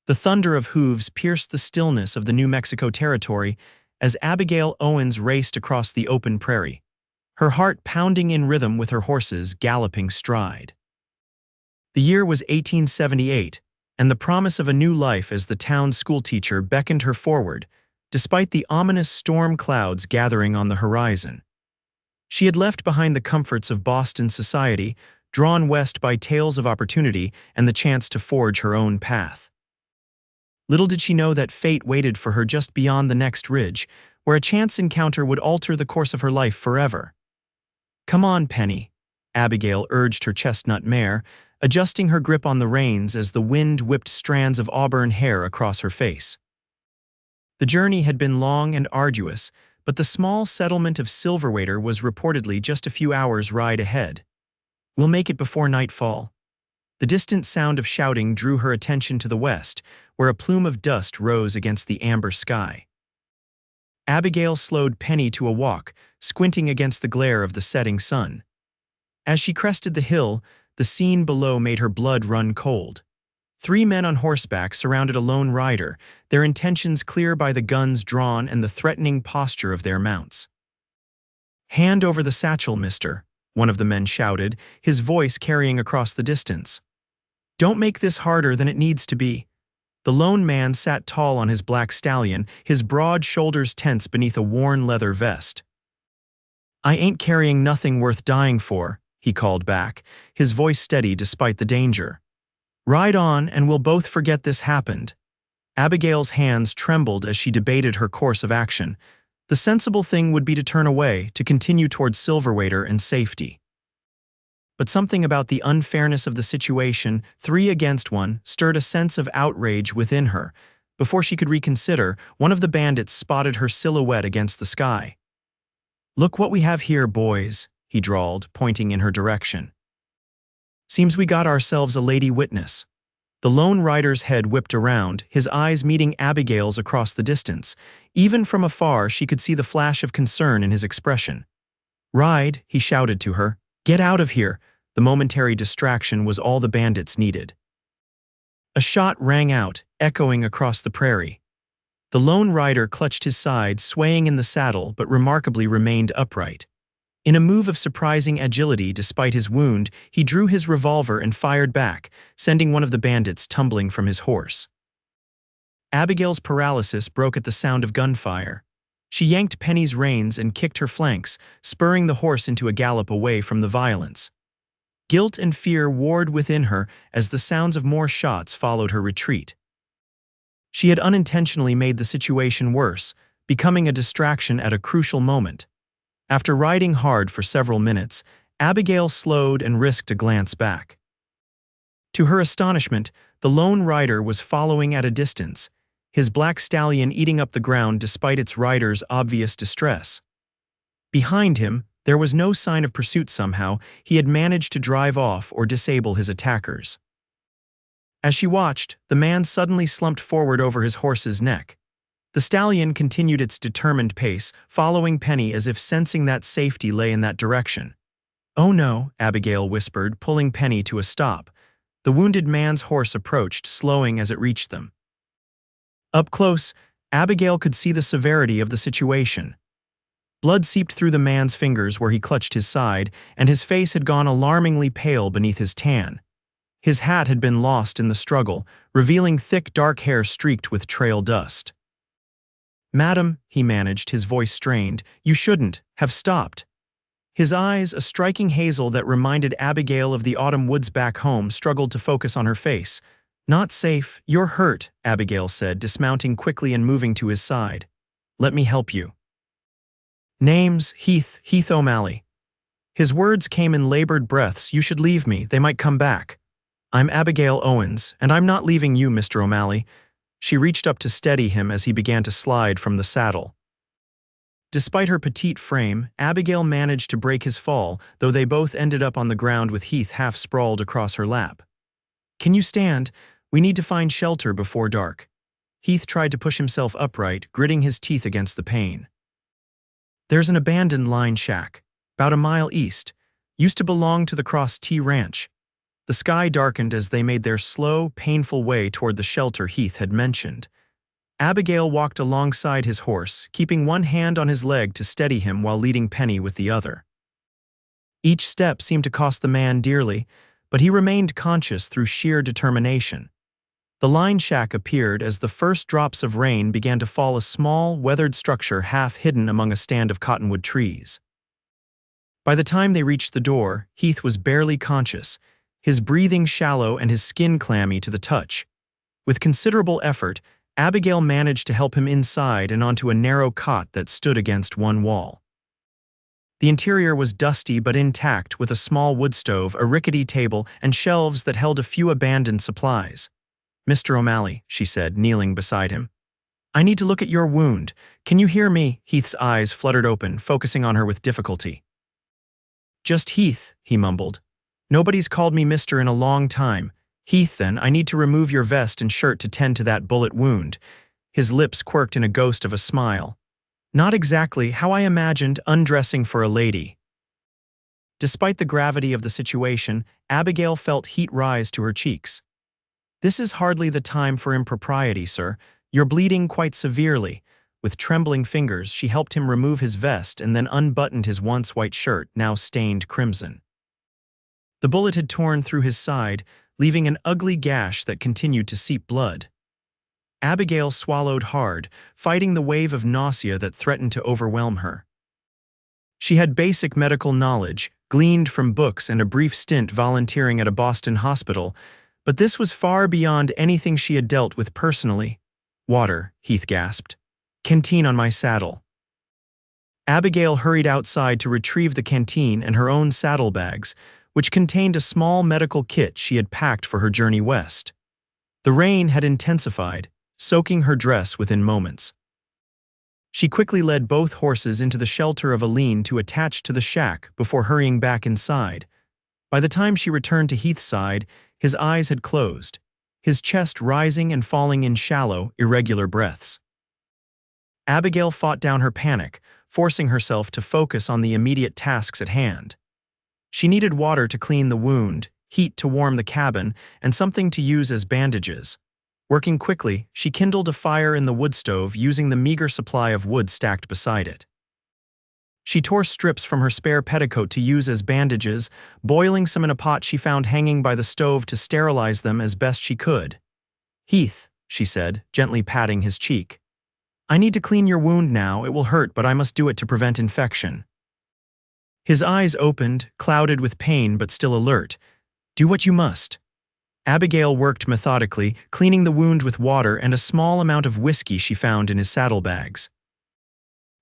The thunder of hooves pierced the stillness of the New Mexico territory as Abigail Owens raced across the open prairie, her heart pounding in rhythm with her horse's galloping stride. The year was 1878, and the promise of a new life as the town's schoolteacher beckoned her forward, despite the ominous storm clouds gathering on the horizon. She had left behind the comforts of Boston society, drawn west by tales of opportunity and the chance to forge her own path. Little did she know that fate waited for her just beyond the next ridge, where a chance encounter would alter the course of her life forever. "Come on, Penny," Abigail urged her chestnut mare, adjusting her grip on the reins as the wind whipped strands of auburn hair across her face. The journey had been long and arduous, but the small settlement of Silverwater was reportedly just a few hours' ride ahead. "We'll make it before nightfall." The distant sound of shouting drew her attention to the west, where a plume of dust rose against the amber sky. Abigail slowed Penny to a walk, squinting against the glare of the setting sun. As she crested the hill, the scene below made her blood run cold. 3 men on horseback surrounded a lone rider, their intentions clear by the guns drawn and the threatening posture of their mounts. "Hand over the satchel, mister," one of the men shouted, his voice carrying across the distance. "Don't make this harder than it needs to be." The lone man sat tall on his black stallion, his broad shoulders tense beneath a worn leather vest. "I ain't carrying nothing worth dying for," he called back, his voice steady despite the danger. "Ride on, and we'll both forget this happened." Abigail's hands trembled as she debated her course of action. The sensible thing would be to turn away, to continue towards Silverwater and safety. But something about the unfairness of the situation, 3 against 1, stirred a sense of outrage within her. Before she could reconsider, one of the bandits spotted her silhouette against the sky. "Look what we have here, boys," he drawled, pointing in her direction. "Seems we got ourselves a lady witness." The lone rider's head whipped around, his eyes meeting Abigail's across the distance. Even from afar, she could see the flash of concern in his expression. "Ride," he shouted to her. "Get out of here." The momentary distraction was all the bandits needed. A shot rang out, echoing across the prairie. The lone rider clutched his side, swaying in the saddle, but remarkably remained upright. In a move of surprising agility despite his wound, he drew his revolver and fired back, sending one of the bandits tumbling from his horse. Abigail's paralysis broke at the sound of gunfire. She yanked Penny's reins and kicked her flanks, spurring the horse into a gallop away from the violence. Guilt and fear warred within her as the sounds of more shots followed her retreat. She had unintentionally made the situation worse, becoming a distraction at a crucial moment. After riding hard for several minutes, Abigail slowed and risked a glance back. To her astonishment, the lone rider was following at a distance, his black stallion eating up the ground despite its rider's obvious distress. Behind him, there was no sign of pursuit somehow. He had managed to drive off or disable his attackers. As she watched, the man suddenly slumped forward over his horse's neck. The stallion continued its determined pace, following Penny as if sensing that safety lay in that direction. "Oh no," Abigail whispered, pulling Penny to a stop. The wounded man's horse approached, slowing as it reached them. Up close, Abigail could see the severity of the situation. Blood seeped through the man's fingers where he clutched his side, and his face had gone alarmingly pale beneath his tan. His hat had been lost in the struggle, revealing thick dark hair streaked with trail dust. "Madam," he managed, his voice strained, "you shouldn't have stopped." His eyes, a striking hazel that reminded Abigail of the autumn woods back home, struggled to focus on her face. "Not safe. You're hurt," Abigail said, dismounting quickly and moving to his side. "Let me help you." "Name's Heath O'Malley." His words came in labored breaths. "You should leave me. They might come back." "I'm Abigail Owens, and I'm not leaving you, Mr. O'Malley." She reached up to steady him as he began to slide from the saddle. Despite her petite frame, Abigail managed to break his fall, though they both ended up on the ground with Heath half sprawled across her lap. "Can you stand? We need to find shelter before dark." Heath tried to push himself upright, gritting his teeth against the pain. "There's an abandoned line shack, about a mile east. Used to belong to the Cross T Ranch." The sky darkened as they made their slow, painful way toward the shelter Heath had mentioned. Abigail walked alongside his horse, keeping one hand on his leg to steady him while leading Penny with the other. Each step seemed to cost the man dearly, but he remained conscious through sheer determination. The line shack appeared as the first drops of rain began to fall, a small, weathered structure half hidden among a stand of cottonwood trees. By the time they reached the door, Heath was barely conscious, his breathing shallow and his skin clammy to the touch. With considerable effort, Abigail managed to help him inside and onto a narrow cot that stood against one wall. The interior was dusty but intact, with a small wood stove, a rickety table, and shelves that held a few abandoned supplies. "Mr. O'Malley," she said, kneeling beside him. "I need to look at your wound. Can you hear me?" Heath's eyes fluttered open, focusing on her with difficulty. "Just Heath," he mumbled. "Nobody's called me Mr. in a long time. Heath, then, I need to remove your vest and shirt to tend to that bullet wound." His lips quirked in a ghost of a smile. "Not exactly how I imagined undressing for a lady." Despite the gravity of the situation, Abigail felt heat rise to her cheeks. "This is hardly the time for impropriety, sir. You're bleeding quite severely." With trembling fingers, she helped him remove his vest and then unbuttoned his once white shirt, now stained crimson. The bullet had torn through his side, leaving an ugly gash that continued to seep blood. Abigail swallowed hard, fighting the wave of nausea that threatened to overwhelm her. She had basic medical knowledge, gleaned from books and a brief stint volunteering at a Boston hospital, but this was far beyond anything she had dealt with personally. "Water," Heath gasped. "Canteen on my saddle." Abigail hurried outside to retrieve the canteen and her own saddlebags, which contained a small medical kit she had packed for her journey west. The rain had intensified, soaking her dress within moments. She quickly led both horses into the shelter of a lean-to attached to the shack before hurrying back inside. By the time she returned to Heath's side, his eyes had closed, his chest rising and falling in shallow, irregular breaths. Abigail fought down her panic, forcing herself to focus on the immediate tasks at hand. She needed water to clean the wound, heat to warm the cabin, and something to use as bandages. Working quickly, she kindled a fire in the wood stove using the meager supply of wood stacked beside it. She tore strips from her spare petticoat to use as bandages, boiling some in a pot she found hanging by the stove to sterilize them as best she could. "Heath," she said, gently patting his cheek. "I need to clean your wound now. It will hurt, but I must do it to prevent infection." His eyes opened, clouded with pain but still alert. "Do what you must." Abigail worked methodically, cleaning the wound with water and a small amount of whiskey she found in his saddlebags.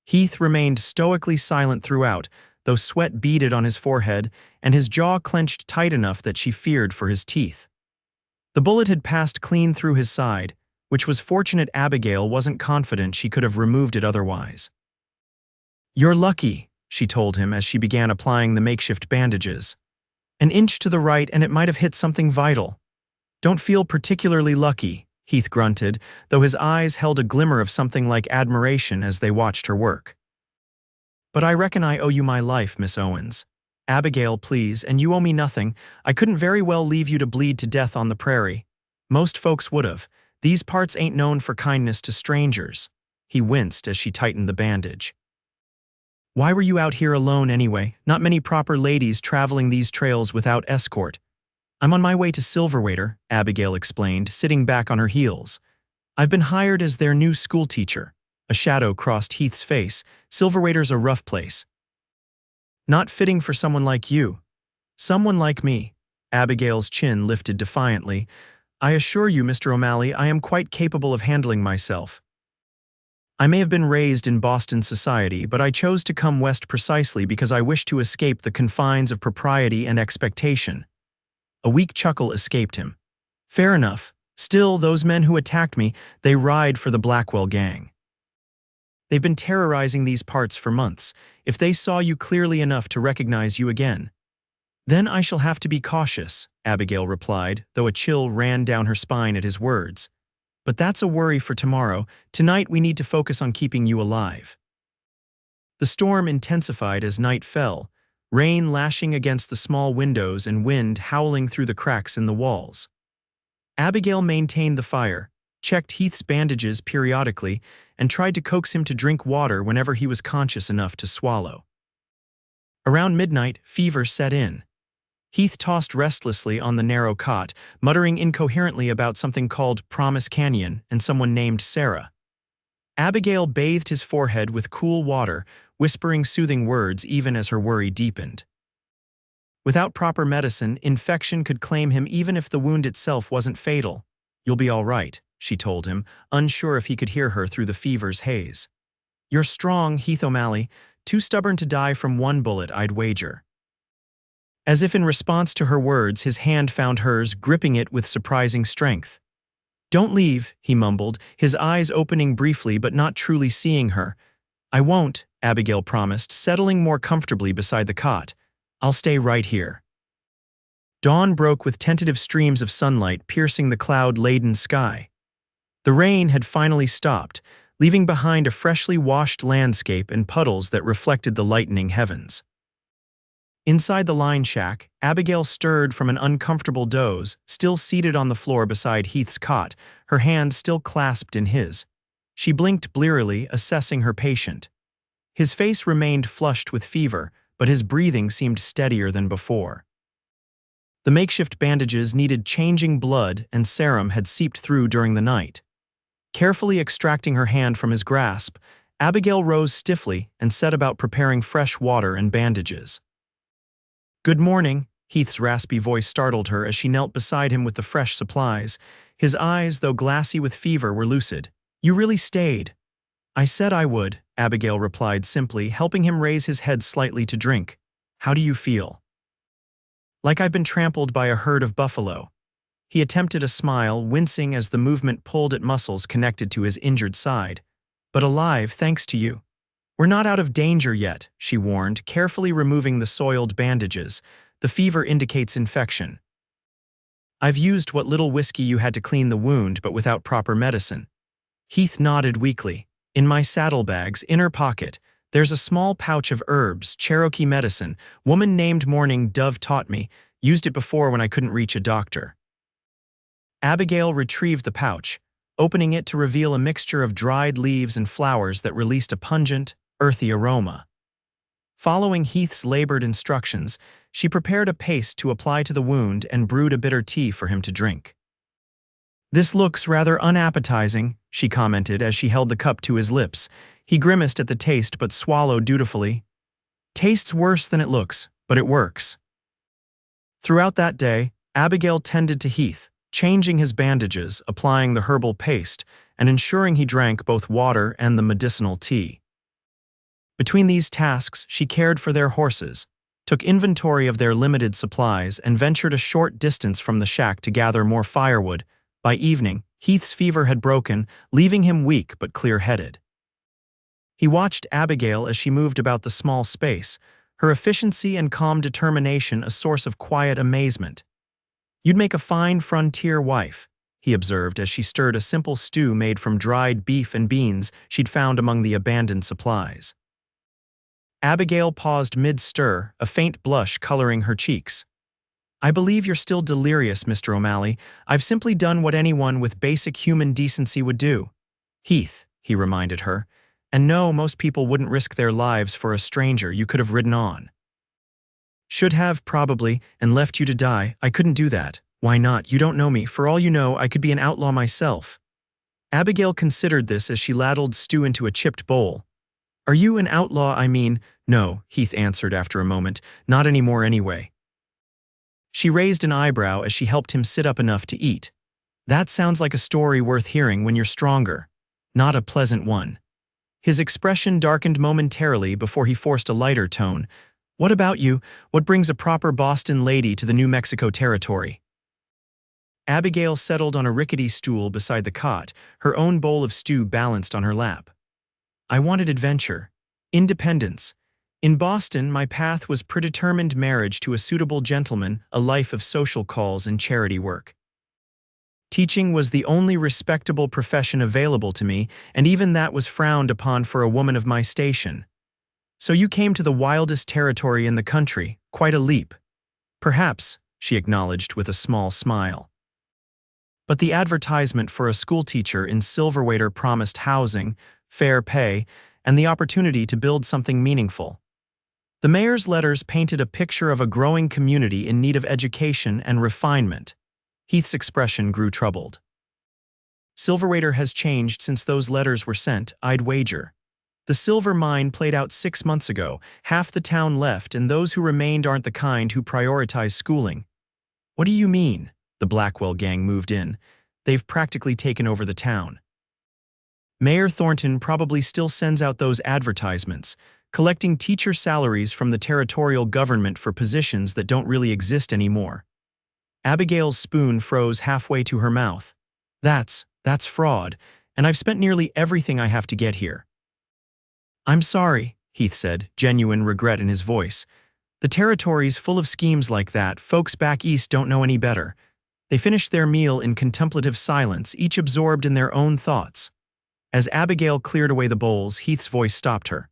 Heath remained stoically silent throughout, though sweat beaded on his forehead and his jaw clenched tight enough that she feared for his teeth. The bullet had passed clean through his side, which was fortunate. Abigail wasn't confident she could have removed it otherwise. "You're lucky," she told him as she began applying the makeshift bandages. "An inch to the right and it might have hit something vital." "Don't feel particularly lucky," Heath grunted, though his eyes held a glimmer of something like admiration as they watched her work. "But I reckon I owe you my life, Miss Owens." "Abigail, please, and you owe me nothing. I couldn't very well leave you to bleed to death on the prairie. Most folks would have. These parts ain't known for kindness to strangers." He winced as she tightened the bandage. "Why were you out here alone anyway? Not many proper ladies traveling these trails without escort." "I'm on my way to Silverwater," Abigail explained, sitting back on her heels. "I've been hired as their new schoolteacher." A shadow crossed Heath's face. "Silverwater's a rough place." "Not fitting for someone like you." "Someone like me." Abigail's chin lifted defiantly. "I assure you, Mr. O'Malley, I am quite capable of handling myself. I may have been raised in Boston society, but I chose to come west precisely because I wish to escape the confines of propriety and expectation." A weak chuckle escaped him. "Fair enough. Still, those men who attacked me, they ride for the Blackwell gang. They've been terrorizing these parts for months. If they saw you clearly enough to recognize you again." "Then I shall have to be cautious," Abigail replied, though a chill ran down her spine at his words. "But that's a worry for tomorrow. Tonight we need to focus on keeping you alive." The storm intensified as night fell, rain lashing against the small windows and wind howling through the cracks in the walls. Abigail maintained the fire, checked Heath's bandages periodically, and tried to coax him to drink water whenever he was conscious enough to swallow. Around midnight, fever set in. Heath tossed restlessly on the narrow cot, muttering incoherently about something called Promise Canyon and someone named Sarah. Abigail bathed his forehead with cool water, whispering soothing words even as her worry deepened. Without proper medicine, infection could claim him even if the wound itself wasn't fatal. "You'll be all right," she told him, unsure if he could hear her through the fever's haze. "You're strong, Heath O'Malley, too stubborn to die from one bullet, I'd wager." As if in response to her words, his hand found hers, gripping it with surprising strength. "Don't leave," he mumbled, his eyes opening briefly but not truly seeing her. "I won't," Abigail promised, settling more comfortably beside the cot. "I'll stay right here." Dawn broke with tentative streams of sunlight piercing the cloud-laden sky. The rain had finally stopped, leaving behind a freshly washed landscape and puddles that reflected the lightening heavens. Inside the line shack, Abigail stirred from an uncomfortable doze, still seated on the floor beside Heath's cot, her hand still clasped in his. She blinked blearily, assessing her patient. His face remained flushed with fever, but his breathing seemed steadier than before. The makeshift bandages needed changing blood, and serum had seeped through during the night. Carefully extracting her hand from his grasp, Abigail rose stiffly and set about preparing fresh water and bandages. "Good morning," Heath's raspy voice startled her as she knelt beside him with the fresh supplies. His eyes, though glassy with fever, were lucid. "You really stayed." "I said I would," Abigail replied simply, helping him raise his head slightly to drink. "How do you feel?" "Like I've been trampled by a herd of buffalo." He attempted a smile, wincing as the movement pulled at muscles connected to his injured side. "But alive, thanks to you." "We're not out of danger yet," she warned, carefully removing the soiled bandages. "The fever indicates infection." "I've used what little whiskey you had to clean the wound, but without proper medicine." Heath nodded weakly. "In my saddlebag's inner pocket, there's a small pouch of herbs, Cherokee medicine. Woman named Morning Dove taught me. Used it before when I couldn't reach a doctor." Abigail retrieved the pouch, opening it to reveal a mixture of dried leaves and flowers that released a pungent, earthy aroma. Following Heath's labored instructions, she prepared a paste to apply to the wound and brewed a bitter tea for him to drink. "This looks rather unappetizing," she commented as she held the cup to his lips. He grimaced at the taste but swallowed dutifully. "Tastes worse than it looks, but it works." Throughout that day, Abigail tended to Heath, changing his bandages, applying the herbal paste, and ensuring he drank both water and the medicinal tea. Between these tasks, she cared for their horses, took inventory of their limited supplies, and ventured a short distance from the shack to gather more firewood. By evening, Heath's fever had broken, leaving him weak but clear-headed. He watched Abigail as she moved about the small space, her efficiency and calm determination a source of quiet amazement. "You'd make a fine frontier wife," he observed as she stirred a simple stew made from dried beef and beans she'd found among the abandoned supplies. Abigail paused mid-stir, a faint blush coloring her cheeks. "I believe you're still delirious, Mr. O'Malley. I've simply done what anyone with basic human decency would do." "Heath," he reminded her, "and no, most people wouldn't risk their lives for a stranger you could have ridden on." "Should have, probably, and left you to die. I couldn't do that." "Why not? You don't know me. For all you know, I could be an outlaw myself." Abigail considered this as she ladled stew into a chipped bowl. "Are you an outlaw, I mean?" "No," Heath answered after a moment. "Not anymore anyway." She raised an eyebrow as she helped him sit up enough to eat. "That sounds like a story worth hearing when you're stronger. Not a pleasant one." His expression darkened momentarily before he forced a lighter tone. "What about you? What brings a proper Boston lady to the New Mexico territory?" Abigail settled on a rickety stool beside the cot, her own bowl of stew balanced on her lap. "I wanted adventure. Independence. In Boston, my path was predetermined marriage to a suitable gentleman, a life of social calls and charity work. Teaching was the only respectable profession available to me, and even that was frowned upon for a woman of my station. So you came to the wildest territory in the country, quite a leap. Perhaps, she acknowledged with a small smile. But the advertisement for a schoolteacher in Silverwater promised housing, fair pay, and the opportunity to build something meaningful. The mayor's letters painted a picture of a growing community in need of education and refinement. Heath's expression grew troubled. Silverwater has changed since those letters were sent, I'd wager. The silver mine played out 6 months ago, half the town left, and those who remained aren't the kind who prioritize schooling. What do you mean? The Blackwell gang moved in. They've practically taken over the town. Mayor Thornton probably still sends out those advertisements, collecting teacher salaries from the territorial government for positions that don't really exist anymore. Abigail's spoon froze halfway to her mouth. That's fraud, and I've spent nearly everything I have to get here. I'm sorry, Heath said, genuine regret in his voice. The territory's full of schemes like that. Folks back east don't know any better. They finished their meal in contemplative silence, each absorbed in their own thoughts. As Abigail cleared away the bowls, Heath's voice stopped her.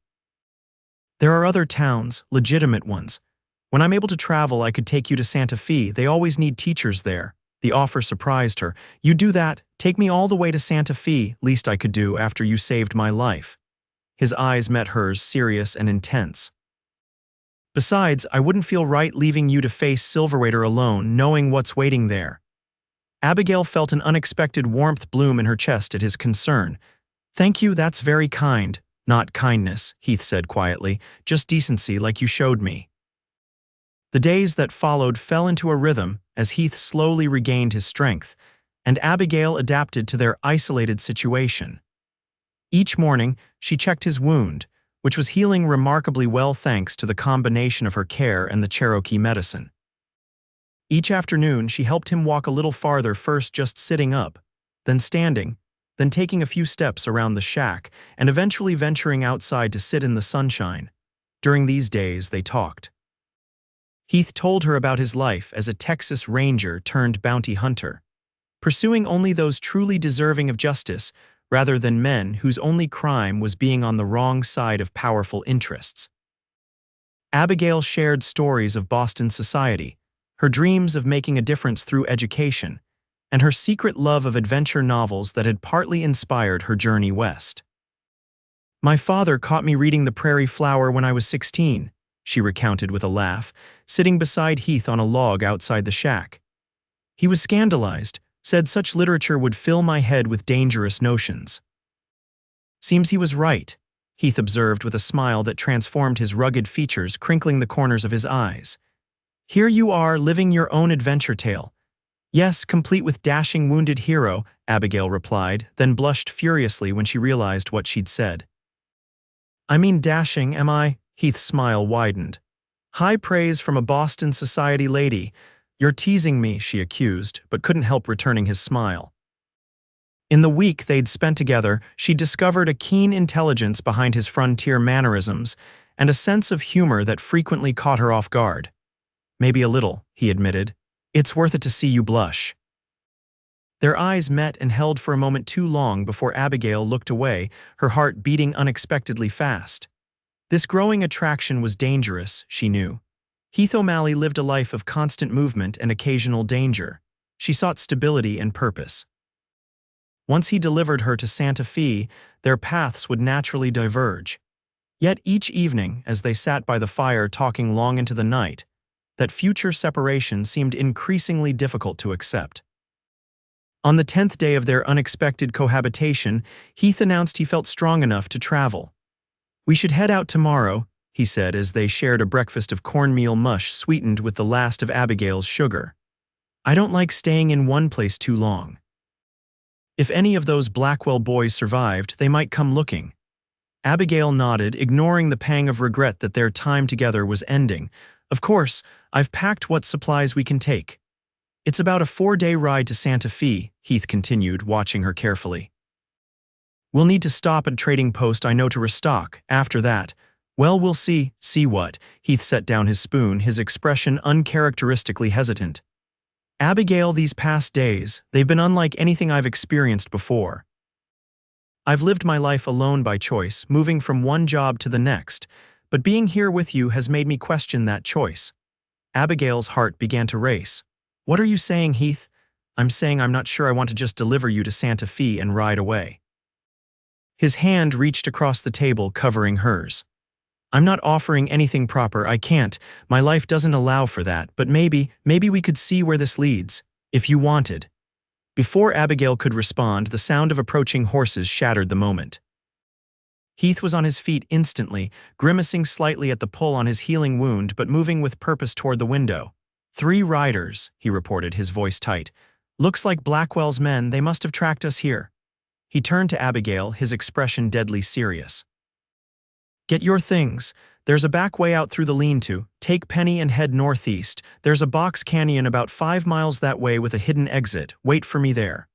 There are other towns, legitimate ones. When I'm able to travel, I could take you to Santa Fe. They always need teachers there. The offer surprised her. You do that? Take me all the way to Santa Fe, least I could do after you saved my life. His eyes met hers, serious and intense. Besides, I wouldn't feel right leaving you to face Silverwater alone, knowing what's waiting there. Abigail felt an unexpected warmth bloom in her chest at his concern. Thank you, that's very kind. Not kindness, Heath said quietly, just decency like you showed me. The days that followed fell into a rhythm as Heath slowly regained his strength, and Abigail adapted to their isolated situation. Each morning, she checked his wound, which was healing remarkably well thanks to the combination of her care and the Cherokee medicine. Each afternoon, she helped him walk a little farther, first just sitting up, then standing, then taking a few steps around the shack, and eventually venturing outside to sit in the sunshine. During these days, they talked. Heath told her about his life as a Texas Ranger turned bounty hunter, pursuing only those truly deserving of justice, rather than men whose only crime was being on the wrong side of powerful interests. Abigail shared stories of Boston society, her dreams of making a difference through education, and her secret love of adventure novels that had partly inspired her journey west. My father caught me reading The Prairie Flower when I was 16, she recounted with a laugh, sitting beside Heath on a log outside the shack. He was scandalized, said such literature would fill my head with dangerous notions. Seems he was right, Heath observed with a smile that transformed his rugged features, crinkling the corners of his eyes. Here you are, living your own adventure tale. Yes, complete with dashing wounded hero, Abigail replied, then blushed furiously when she realized what she'd said. I mean dashing, am I? Heath's smile widened. High praise from a Boston society lady. You're teasing me, she accused, but couldn't help returning his smile. In the week they'd spent together, she discovered a keen intelligence behind his frontier mannerisms and a sense of humor that frequently caught her off guard. Maybe a little, he admitted. It's worth it to see you blush. Their eyes met and held for a moment too long before Abigail looked away, her heart beating unexpectedly fast. This growing attraction was dangerous, she knew. Heath O'Malley lived a life of constant movement and occasional danger. She sought stability and purpose. Once he delivered her to Santa Fe, their paths would naturally diverge. Yet each evening, as they sat by the fire talking long into the night, that future separation seemed increasingly difficult to accept. On the 10th day of their unexpected cohabitation, Heath announced he felt strong enough to travel. We should head out tomorrow, he said as they shared a breakfast of cornmeal mush sweetened with the last of Abigail's sugar. I don't like staying in one place too long. If any of those Blackwell boys survived, they might come looking. Abigail nodded, ignoring the pang of regret that their time together was ending. Of course, I've packed what supplies we can take. It's about a 4-day ride to Santa Fe, Heath continued, watching her carefully. We'll need to stop at a trading post I know to restock. After that, well, we'll see. See what? Heath set down his spoon, his expression uncharacteristically hesitant. Abigail, these past days, they've been unlike anything I've experienced before. I've lived my life alone by choice, moving from one job to the next, but being here with you has made me question that choice." Abigail's heart began to race. "What are you saying, Heath?" "I'm saying I'm not sure I want to just deliver you to Santa Fe and ride away." His hand reached across the table, covering hers. "I'm not offering anything proper, I can't. My life doesn't allow for that, but maybe we could see where this leads, if you wanted." Before Abigail could respond, the sound of approaching horses shattered the moment. Heath was on his feet instantly, grimacing slightly at the pull on his healing wound but moving with purpose toward the window. "3 riders," he reported, his voice tight. "Looks like Blackwell's men, they must have tracked us here." He turned to Abigail, his expression deadly serious. "Get your things. There's a back way out through the lean-to. Take Penny and head northeast. There's a box canyon about 5 miles that way with a hidden exit. Wait for me there."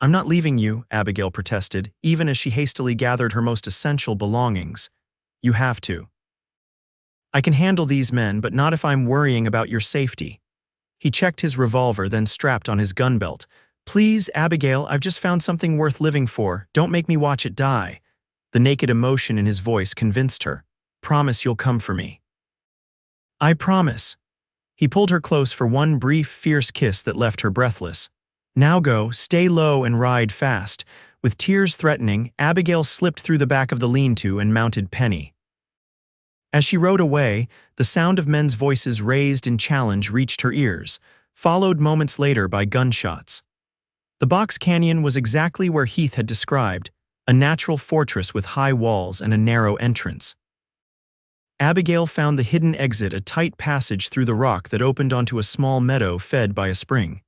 "I'm not leaving you," Abigail protested, even as she hastily gathered her most essential belongings. "You have to." "I can handle these men, but not if I'm worrying about your safety." He checked his revolver, then strapped on his gun belt. "Please, Abigail, I've just found something worth living for. Don't make me watch it die." The naked emotion in his voice convinced her. "Promise you'll come for me." "I promise." He pulled her close for one brief, fierce kiss that left her breathless. "Now go, stay low and ride fast." With tears threatening, Abigail slipped through the back of the lean-to and mounted Penny. As she rode away, the sound of men's voices raised in challenge reached her ears, followed moments later by gunshots. The box canyon was exactly where Heath had described, a natural fortress with high walls and a narrow entrance. Abigail found the hidden exit, a tight passage through the rock that opened onto a small meadow fed by a spring.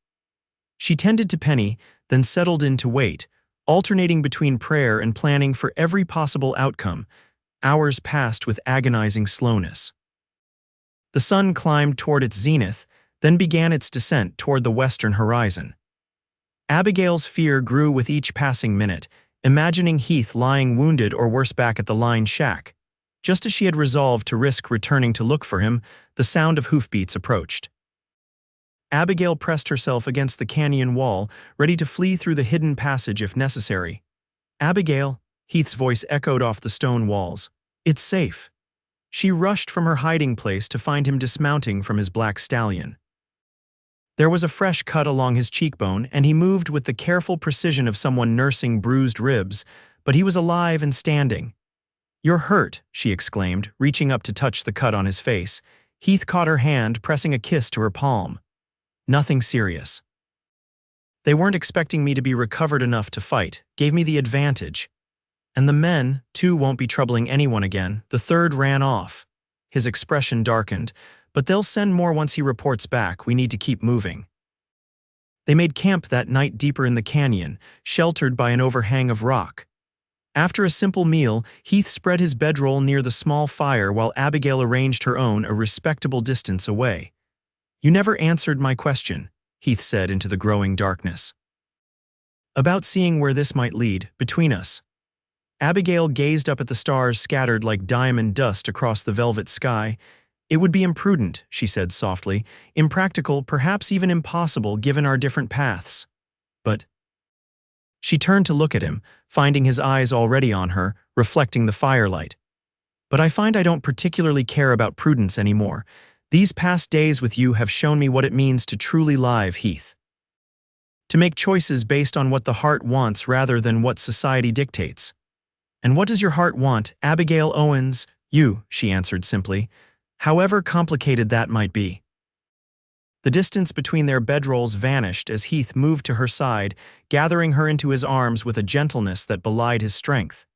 She tended to Penny, then settled in to wait, alternating between prayer and planning for every possible outcome. Hours passed with agonizing slowness. The sun climbed toward its zenith, then began its descent toward the western horizon. Abigail's fear grew with each passing minute, imagining Heath lying wounded or worse back at the line shack. Just as she had resolved to risk returning to look for him, the sound of hoofbeats approached. Abigail pressed herself against the canyon wall, ready to flee through the hidden passage if necessary. "Abigail," Heath's voice echoed off the stone walls. "It's safe." She rushed from her hiding place to find him dismounting from his black stallion. There was a fresh cut along his cheekbone, and he moved with the careful precision of someone nursing bruised ribs, but he was alive and standing. "You're hurt," she exclaimed, reaching up to touch the cut on his face. Heath caught her hand, pressing a kiss to her palm. "Nothing serious." "They weren't expecting me to be recovered enough to fight, gave me the advantage. And the men, too, won't be troubling anyone again. The 3rd ran off." His expression darkened. "But they'll send more once he reports back. We need to keep moving." They made camp that night deeper in the canyon, sheltered by an overhang of rock. After a simple meal, Heath spread his bedroll near the small fire while Abigail arranged her own a respectable distance away. "You never answered my question," Heath said into the growing darkness. "About seeing where this might lead, between us." Abigail gazed up at the stars scattered like diamond dust across the velvet sky. "It would be imprudent," she said softly, "impractical, perhaps even impossible given our different paths. But—" She turned to look at him, finding his eyes already on her, reflecting the firelight. "But I find I don't particularly care about prudence anymore. These past days with you have shown me what it means to truly live, Heath. To make choices based on what the heart wants rather than what society dictates." "And what does your heart want, Abigail Owens?" "You," she answered simply, "however complicated that might be." The distance between their bedrolls vanished as Heath moved to her side, gathering her into his arms with a gentleness that belied his strength.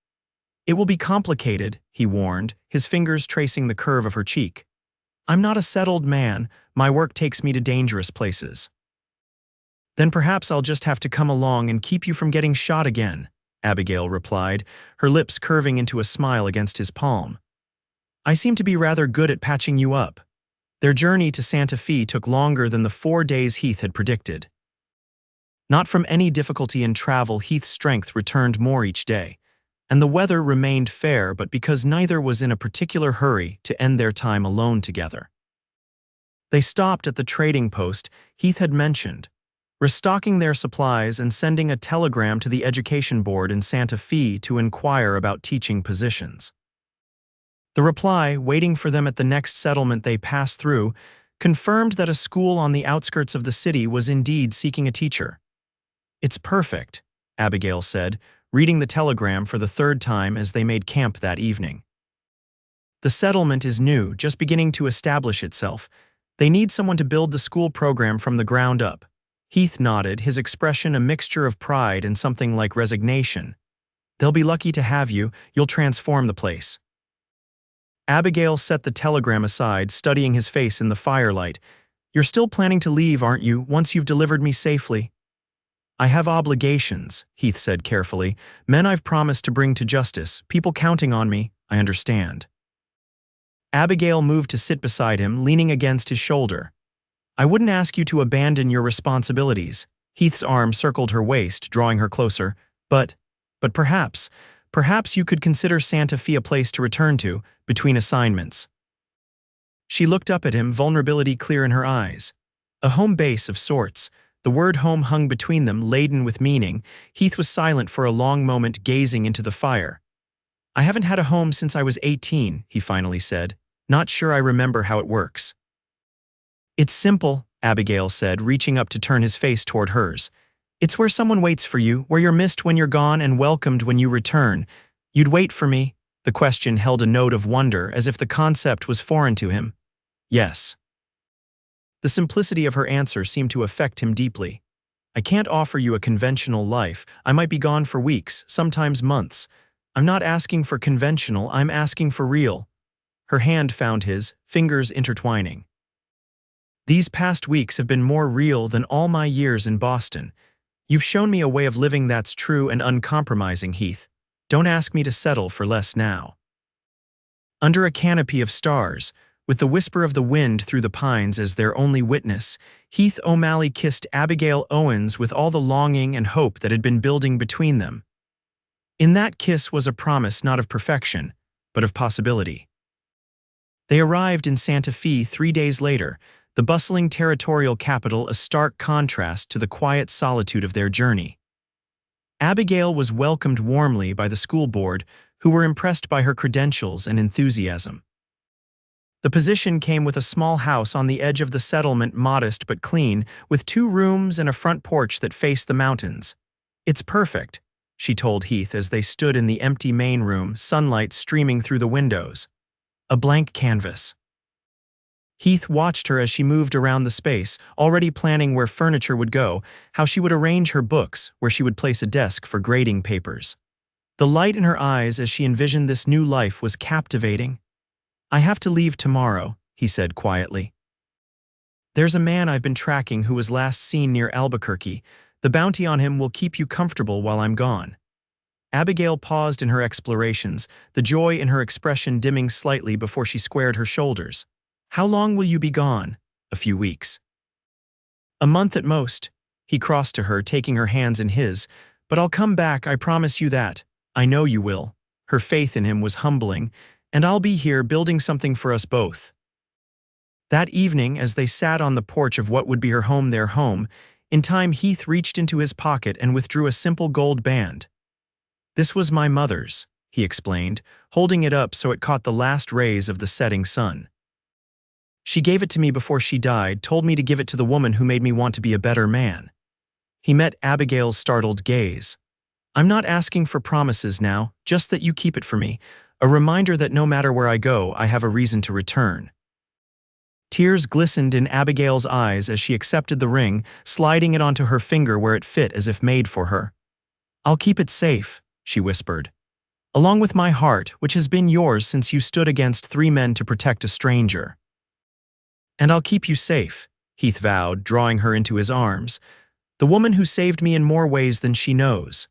"It will be complicated," he warned, his fingers tracing the curve of her cheek. "I'm not a settled man. My work takes me to dangerous places." "Then perhaps I'll just have to come along and keep you from getting shot again," Abigail replied, her lips curving into a smile against his palm. "I seem to be rather good at patching you up." Their journey to Santa Fe took longer than the 4 days Heath had predicted. Not from any difficulty in travel, Heath's strength returned more each day, and the weather remained fair, but because neither was in a particular hurry to end their time alone together. They stopped at the trading post Heath had mentioned, restocking their supplies and sending a telegram to the education board in Santa Fe to inquire about teaching positions. The reply, waiting for them at the next settlement they passed through, confirmed that a school on the outskirts of the city was indeed seeking a teacher. "It's perfect," Abigail said, reading the telegram for the third time as they made camp that evening. "The settlement is new, just beginning to establish itself. They need someone to build the school program from the ground up." Heath nodded, his expression a mixture of pride and something like resignation. "They'll be lucky to have you. You'll transform the place." Abigail set the telegram aside, studying his face in the firelight. "You're still planning to leave, aren't you, once you've delivered me safely?" "I have obligations," Heath said carefully. "Men I've promised to bring to justice, people counting on me, I understand." Abigail moved to sit beside him, leaning against his shoulder. "I wouldn't ask you to abandon your responsibilities." Heath's arm circled her waist, drawing her closer. But perhaps you could consider Santa Fe a place to return to, between assignments." She looked up at him, vulnerability clear in her eyes. A home base of sorts. The word home hung between them, laden with meaning. Heath was silent for a long moment, gazing into the fire. "I haven't had a home since I was 18, he finally said. "Not sure I remember how it works." "It's simple," Abigail said, reaching up to turn his face toward hers. "It's where someone waits for you, where you're missed when you're gone and welcomed when you return. You'd wait for me?" The question held a note of wonder, as if the concept was foreign to him. "Yes." The simplicity of her answer seemed to affect him deeply. "I can't offer you a conventional life. I might be gone for weeks, sometimes months. I'm not asking for conventional, I'm asking for real." Her hand found his, fingers intertwining. "These past weeks have been more real than all my years in Boston. You've shown me a way of living that's true and uncompromising, Heath. Don't ask me to settle for less now." Under a canopy of stars, with the whisper of the wind through the pines as their only witness, Heath O'Malley kissed Abigail Owens with all the longing and hope that had been building between them. In that kiss was a promise not of perfection, but of possibility. They arrived in Santa Fe 3 days later, the bustling territorial capital a stark contrast to the quiet solitude of their journey. Abigail was welcomed warmly by the school board, who were impressed by her credentials and enthusiasm. The position came with a small house on the edge of the settlement, modest but clean, with 2 rooms and a front porch that faced the mountains. "It's perfect," she told Heath as they stood in the empty main room, sunlight streaming through the windows. A blank canvas. Heath watched her as she moved around the space, already planning where furniture would go, how she would arrange her books, where she would place a desk for grading papers. The light in her eyes as she envisioned this new life was captivating. "I have to leave tomorrow," he said quietly. "There's a man I've been tracking who was last seen near Albuquerque. The bounty on him will keep you comfortable while I'm gone." Abigail paused in her explorations, the joy in her expression dimming slightly before she squared her shoulders. "How long will you be gone?" "A few weeks." "A month at most." He crossed to her, taking her hands in his. "But I'll come back, I promise you that. I know you will." Her faith in him was humbling. "And I'll be here building something for us both." That evening, as they sat on the porch of what would be her home, their home, in time Heath reached into his pocket and withdrew a simple gold band. "This was my mother's," he explained, holding it up so it caught the last rays of the setting sun. "She gave it to me before she died, told me to give it to the woman who made me want to be a better man." He met Abigail's startled gaze. "I'm not asking for promises now, just that you keep it for me, a reminder that no matter where I go, I have a reason to return." Tears glistened in Abigail's eyes as she accepted the ring, sliding it onto her finger where it fit as if made for her. "I'll keep it safe," she whispered, "along with my heart, which has been yours since you stood against 3 men to protect a stranger." "And I'll keep you safe," Heath vowed, drawing her into his arms. "The woman who saved me in more ways than she knows."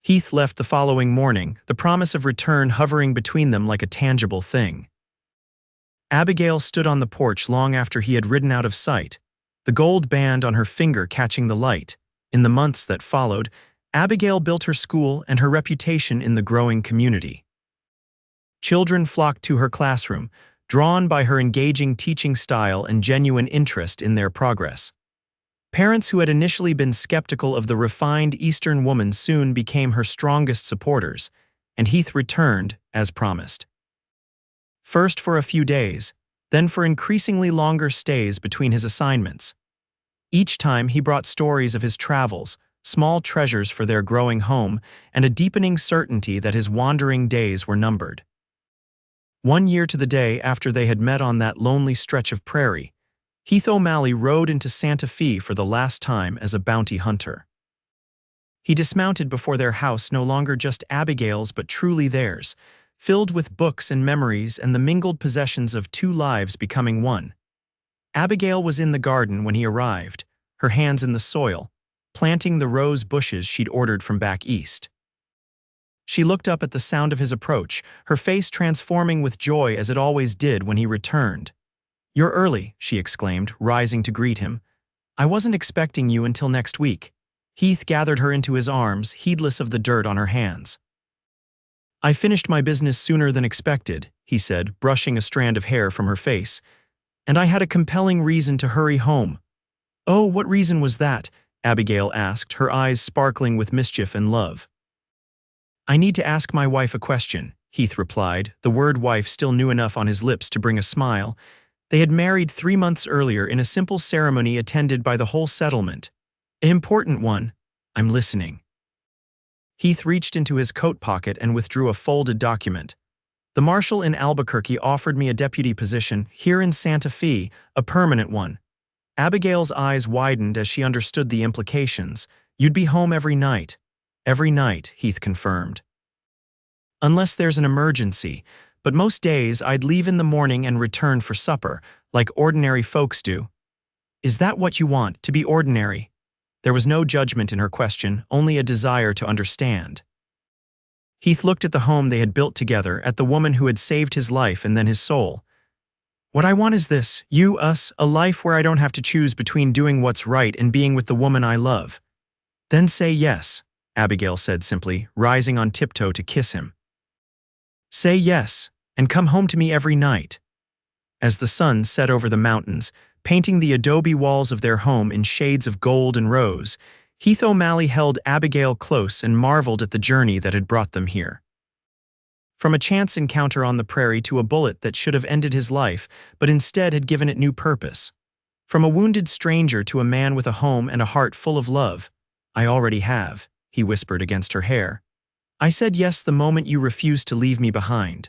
Heath left the following morning, the promise of return hovering between them like a tangible thing. Abigail stood on the porch long after he had ridden out of sight, the gold band on her finger catching the light. In the months that followed, Abigail built her school and her reputation in the growing community. Children flocked to her classroom, drawn by her engaging teaching style and genuine interest in their progress. Parents who had initially been skeptical of the refined Eastern woman soon became her strongest supporters, and Heath returned, as promised. first for a few days, then for increasingly longer stays between his assignments. Each time he brought stories of his travels, small treasures for their growing home, and a deepening certainty that his wandering days were numbered. 1 year to the day after they had met on that lonely stretch of prairie, Heath O'Malley rode into Santa Fe for the last time as a bounty hunter. He dismounted before their house, no longer just Abigail's but truly theirs, filled with books and memories and the mingled possessions of two lives becoming one. Abigail was in the garden when he arrived, her hands in the soil, planting the rose bushes she'd ordered from back east. She looked up at the sound of his approach, her face transforming with joy as it always did when he returned. "You're early," she exclaimed, rising to greet him. "I wasn't expecting you until next week." Heath gathered her into his arms, heedless of the dirt on her hands. "I finished my business sooner than expected," he said, brushing a strand of hair from her face. "And I had a compelling reason to hurry home." "Oh, what reason was that?" Abigail asked, her eyes sparkling with mischief and love. "I need to ask my wife a question," Heath replied, the word wife still new enough on his lips to bring a smile. They had married 3 months earlier in a simple ceremony attended by the whole settlement. "An important one. I'm listening." Heath reached into his coat pocket and withdrew a folded document. "The marshal in Albuquerque offered me a deputy position here in Santa Fe, a permanent one." Abigail's eyes widened as she understood the implications. "You'd be home every night." "Every night," Heath confirmed. "Unless there's an emergency, but most days I'd leave in the morning and return for supper, like ordinary folks do." "Is that what you want, to be ordinary?" There was no judgment in her question, only a desire to understand. Heath looked at the home they had built together, at the woman who had saved his life and then his soul. "What I want is this, you, us, a life where I don't have to choose between doing what's right and being with the woman I love." "Then say yes," Abigail said simply, rising on tiptoe to kiss him. "Say yes, and come home to me every night." As the sun set over the mountains, painting the adobe walls of their home in shades of gold and rose, Heath O'Malley held Abigail close and marveled at the journey that had brought them here. From a chance encounter on the prairie to a bullet that should have ended his life, but instead had given it new purpose. From a wounded stranger to a man with a home and a heart full of love. "I already have," he whispered against her hair. "I said yes the moment you refused to leave me behind."